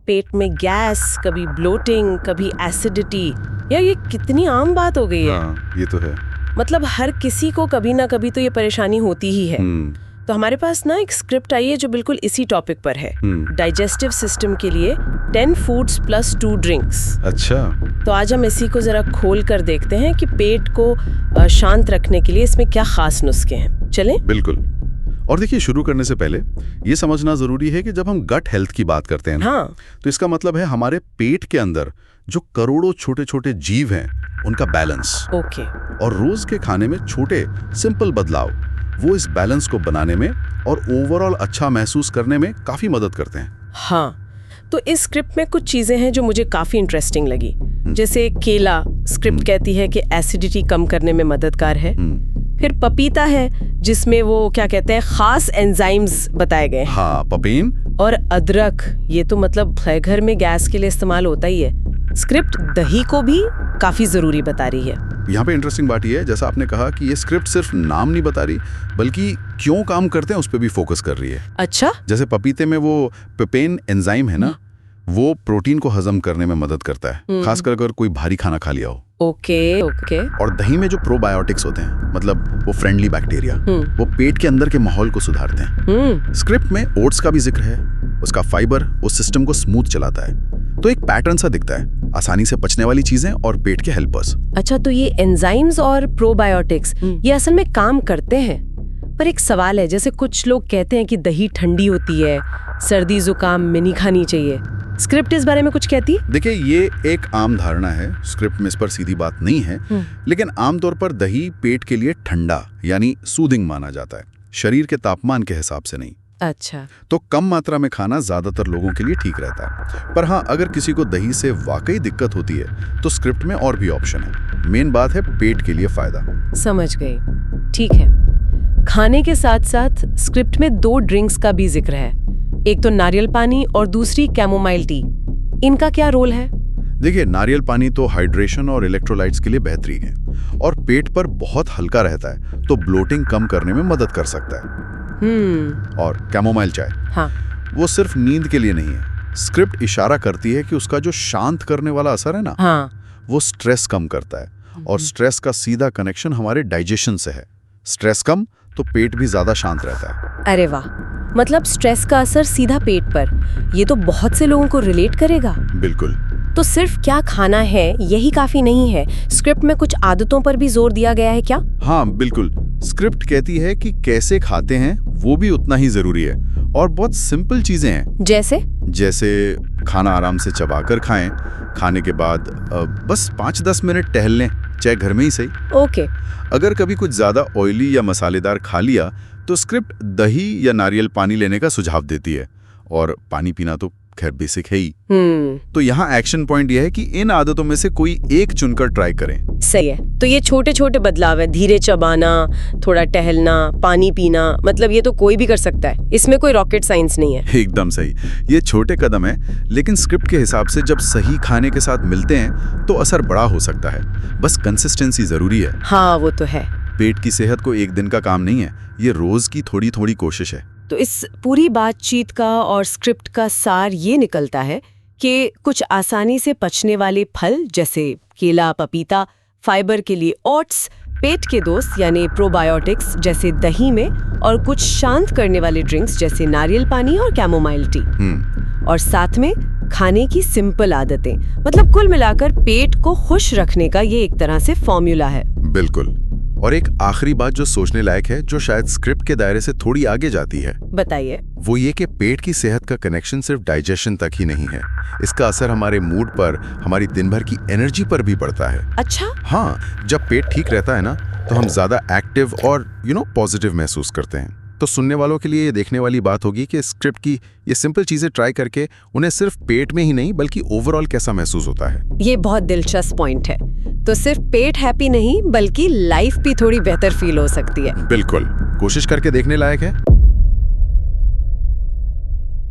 पेट में गैस, कभी ब्लोटिंग, कभी एसिडिटी। यार ये कितनी आम बात हो गई है। हाँ, ये तो है। मतलब हर किसी को कभी ना कभी तो ये परेशानी होती ही है। तो हमारे पास ना एक स्क्रिप्ट आई है जो बिल्कुल इसी टॉपिक पर है, डाइजेस्टिव सिस्टम के लिए 10 फूड्स प्लस 2 ड्रिंक्स। अच्छा, तो आज हम इसी को जरा खोल कर देखते हैं कि पेट को शांत रखने के लिए इसमें क्या खास नुस्खे हैं। चलें? बिल्कुल। और देखिए, शुरू करने से पहले ये समझना जरूरी है कि जब हम गट हेल्थ की बात करते हैं हाँ, तो इसका मतलब है हमारे पेट के अंदर जो करोड़ों छोटे छोटे जीव हैं उनका बैलेंस। ओके। और रोज के खाने में छोटे सिंपल बदलाव वो इस बैलेंस को बनाने में और ओवरऑल अच्छा महसूस करने में काफी मदद करते हैं। हाँ, तो इस स्क्रिप्ट में कुछ चीजें हैं जो मुझे काफी इंटरेस्टिंग लगी। जैसे केला, स्क्रिप्ट कहती है कि एसिडिटी कम करने में मददगार है। फिर पपीता है जिसमें वो क्या कहते हैं, खास एंजाइम्स बताए गए हैं। हाँ, पपेन। और अदरक, ये तो मतलब घर में गैस के लिए इस्तेमाल होता ही है। स्क्रिप्ट दही को भी काफी जरूरी बता रही है। यहाँ पे इंटरेस्टिंग बात ये है, जैसा आपने कहा कि ये स्क्रिप्ट सिर्फ नाम नहीं बता रही बल्कि क्यों काम करते हैं उस पर भी फोकस कर रही है। अच्छा। जैसे पपीते में वो पेपेन एंजाइम है ना, वो प्रोटीन को हजम करने में मदद करता है, खासकर अगर कोई भारी खाना खा लिया हो। ओके। और दही में जो प्रोबायोटिक्स होते हैं, मतलब वो फ्रेंडली बैक्टीरिया, वो पेट के अंदर के माहौल को सुधारते हैं। स्क्रिप्ट में ओट्स का भी जिक्र है। उसका फाइबर उस सिस्टम को स्मूथ चलाता है। तो एक पैटर्न सा दिखता है, आसानी से पचने वाली चीजें और पेट के हेल्पर्स। अच्छा, तो ये एंजाइम्स और प्रोबायोटिक्स ये असल में काम करते हैं। पर एक सवाल है, जैसे कुछ लोग कहते हैं कि दही ठंडी होती है, सर्दी जुकाम में नहीं खानी चाहिए। स्क्रिप्ट इस बारे में कुछ कहती? देखिए, ये एक आम धारणा है, स्क्रिप्ट में इस पर सीधी बात नहीं है, लेकिन आमतौर पर दही पेट के लिए ठंडा यानी सूदिंग माना जाता है, शरीर के तापमान के हिसाब से नहीं। अच्छा। तो कम मात्रा में खाना ज्यादातर लोगों के लिए ठीक रहता है। पर हाँ, अगर किसी को दही से वाकई दिक्कत होती है तो स्क्रिप्ट में और भी ऑप्शन है। मेन बात है पेट के लिए फायदा। समझ गई। ठीक है। खाने के साथ साथ स्क्रिप्ट में 2 ड्रिंक्स का भी जिक्र है, एक तो नारियल पानी और दूसरी कैमोमाइल टी। इनका क्या रोल है? देखिए, नारियल पानी तो हाइड्रेशन और इलेक्ट्रोलाइट्स के लिए बेहतरीन है और पेट पर बहुत हल्का रहता है, तो ब्लोटिंग कम करने में मदद कर सकता है। और कैमोमाइल चाय, हाँ, वो सिर्फ नींद के लिए नहीं है। स्क्रिप्ट इशारा करती है कि उसका जो शांत करने वाला असर है ना, हाँ, वो स्ट्रेस कम करता है। और स्ट्रेस का सीधा कनेक्शन हमारे डाइजेशन से है। स्ट्रेस कम तो पेट भी ज्यादा शांत रहता है। अरे वाह, मतलब स्ट्रेस का असर सीधा पेट पर। ये तो बहुत से लोगों को रिलेट करेगा। बिल्कुल। तो सिर्फ क्या खाना है यही काफी नहीं है, स्क्रिप्ट में कुछ आदतों पर भी जोर दिया गया है क्या? हाँ, बिल्कुल। स्क्रिप्ट कहती है कि कैसे खाते हैं वो भी उतना ही जरूरी है, और बहुत सिंपल चीजें हैं। जैसे खाना आराम से चबाकर खाएं, खाने के बाद बस 5-10 मिनट टहल लें, चाहे घर में ही सही। ओके। अगर कभी कुछ ज्यादा ऑयली या मसालेदार खा लिया तो स्क्रिप्ट दही या नारियल पानी लेने का सुझाव देती है, और पानी पीना तो खैर बेसिक है ही। तो यहाँ एक्शन पॉइंट यह है कि इन आदतों में से कोई एक चुनकर ट्राई करें। सही है। तो ये छोटे छोटे बदलाव है, धीरे चबाना, थोड़ा टहलना, पानी पीना, मतलब ये तो कोई भी कर सकता है, इसमें कोई रॉकेट साइंस नहीं है। एकदम सही। ये छोटे कदम है, लेकिन स्क्रिप्ट के हिसाब से जब सही खाने के साथ मिलते हैं तो असर बड़ा हो सकता है। बस कंसिस्टेंसी जरूरी है। हाँ, वो तो है। पेट की सेहत को एक दिन का काम नहीं है, ये रोज की थोड़ी थोड़ी कोशिश है। तो इस पूरी बातचीत का और स्क्रिप्ट का सार ये निकलता है कि कुछ आसानी से पचने वाले फल जैसे केला, पपीता, फाइबर के लिए ओट्स, पेट के दोस्त यानी प्रोबायोटिक्स जैसे दही में, और कुछ शांत करने वाले ड्रिंक्स जैसे नारियल पानी और कैमोमाइल टी, और साथ में खाने की सिंपल आदतें। मतलब कुल मिलाकर पेट को खुश रखने का ये एक तरह से फॉर्मूला है। बिल्कुल। और एक आखिरी बात जो सोचने लायक है, जो शायद स्क्रिप्ट के दायरे से थोड़ी आगे जाती है, बताइए। वो ये कि पेट की सेहत का कनेक्शन सिर्फ डाइजेशन तक ही नहीं है, इसका असर हमारे मूड पर, हमारी दिन भर की एनर्जी पर भी पड़ता है। अच्छा। हाँ, जब पेट ठीक रहता है ना, तो हम ज्यादा एक्टिव और पॉजिटिव महसूस करते हैं। तो सुनने वालों के लिए ये देखने वाली बात होगी कि स्क्रिप्ट की ये सिंपल चीजें ट्राई करके उन्हें सिर्फ पेट में ही नहीं बल्कि ओवरऑल कैसा महसूस होता है। ये बहुत दिलचस्प पॉइंट है। तो सिर्फ पेट हैप्पी नहीं बल्कि लाइफ भी थोड़ी बेहतर फील हो सकती है। बिल्कुल, कोशिश करके देखने लायक है।